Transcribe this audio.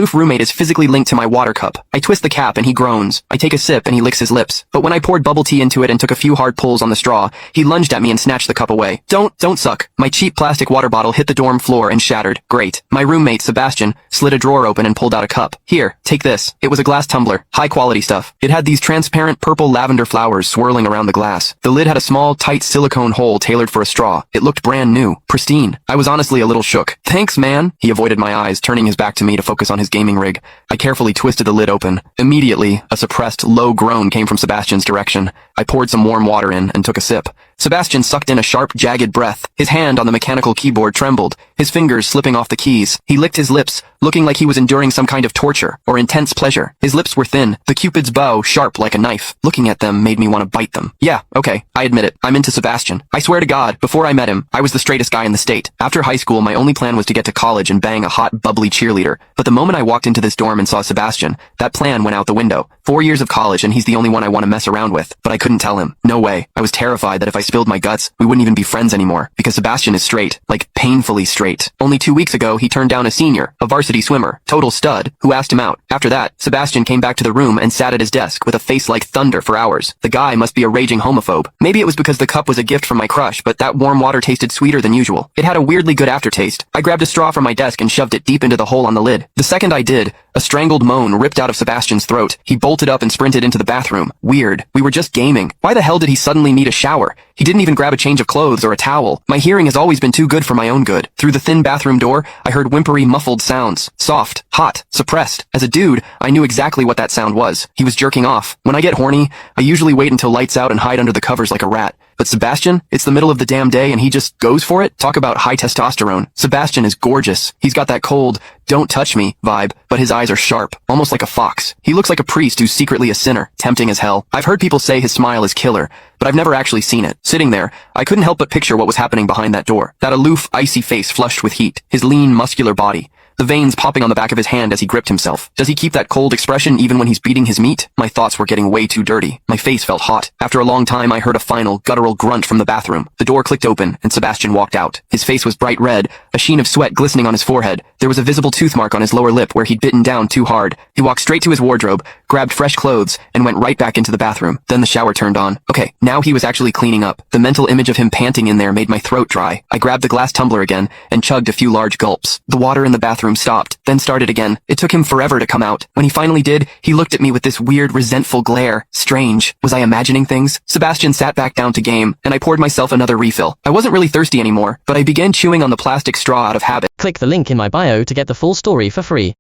aloof roommate is physically linked to my water cup. I twist the cap and he groans. I take a sip and he licks his lips. But when I poured bubble tea into it and took a few hard pulls on the straw, he lunged at me and snatched the cup away. Don't suck. My cheap plastic water bottle hit the dorm floor and shattered. Great. My roommate, Sebastian, slid a drawer open and pulled out a cup. Here, take this. It was a glass tumbler. High quality stuff. It had these transparent purple lavender flowers swirling around the glass. The lid had a small, tight silicone hole tailored for a straw. It looked brand new. Pristine. I was honestly a little shook. Thanks, man. He avoided my eyes, turning his back to me to focus on his gaming rig. I carefully twisted the lid open. Immediately, a suppressed, low groan came from Sebastian's direction. I poured some warm water in and took a sip. Sebastian sucked in a sharp, jagged breath. His hand on the mechanical keyboard trembled, his fingers slipping off the keys. He licked his lips, looking like he was enduring some kind of torture or intense pleasure. His lips were thin, the Cupid's bow sharp like a knife. Looking at them made me want to bite them. Yeah, okay, I admit it. I'm into Sebastian. I swear to God, before I met him, I was the straightest guy in the state. After high school, my only plan was to get to college and bang a hot, bubbly cheerleader. But the moment I walked into this dorm and saw Sebastian, that plan went out the window. 4 years of college and he's the only one I want to mess around with. But I couldn't tell him. No way. I was terrified that if I spilled my guts, we wouldn't even be friends anymore. Because Sebastian is straight. Like, painfully straight. Only 2 weeks ago, he turned down a senior, a varsity swimmer, total stud, who asked him out. After that, Sebastian came back to the room and sat at his desk with a face like thunder for hours. The guy must be a raging homophobe. Maybe it was because the cup was a gift from my crush, but that warm water tasted sweeter than usual. It had a weirdly good aftertaste. I grabbed a straw from my desk and shoved it deep into the hole on the lid. The second I did, a strangled moan ripped out of Sebastian's throat. He bolted up and sprinted into the bathroom. Weird. We were just gaming. Why the hell did he suddenly need a shower? He didn't even grab a change of clothes or a towel. My hearing has always been too good for my own good. Through the thin bathroom door, I heard whimpery, muffled sounds. Soft, hot, suppressed. As a dude, I knew exactly what that sound was. He was jerking off. When I get horny, I usually wait until lights out and hide under the covers like a rat. But Sebastian, it's the middle of the damn day and he just goes for it? Talk about high testosterone. Sebastian is gorgeous. He's got that cold, don't touch me vibe, but his eyes are sharp, almost like a fox. He looks like a priest who's secretly a sinner, tempting as hell. I've heard people say his smile is killer, but I've never actually seen it. Sitting there, I couldn't help but picture what was happening behind that door. That aloof, icy face flushed with heat, his lean, muscular body. The veins popping on the back of his hand as he gripped himself. Does he keep that cold expression even when he's beating his meat? My thoughts were getting way too dirty. My face felt hot. After a long time, I heard a final, guttural grunt from the bathroom. The door clicked open, and Sebastian walked out. His face was bright red, a sheen of sweat glistening on his forehead. There was a visible tooth mark on his lower lip where he'd bitten down too hard. He walked straight to his wardrobe, grabbed fresh clothes, and went right back into the bathroom. Then the shower turned on. Okay, now he was actually cleaning up. The mental image of him panting in there made my throat dry. I grabbed the glass tumbler again, and chugged a few large gulps. The water in the bathroom stopped, then started again. It took him forever to come out. When he finally did, he looked at me with this weird, resentful glare. Strange. Was I imagining things? Sebastian sat back down to game, and I poured myself another refill. I wasn't really thirsty anymore, but I began chewing on the plastic straw out of habit. Click the link in my bio to get the full story for free.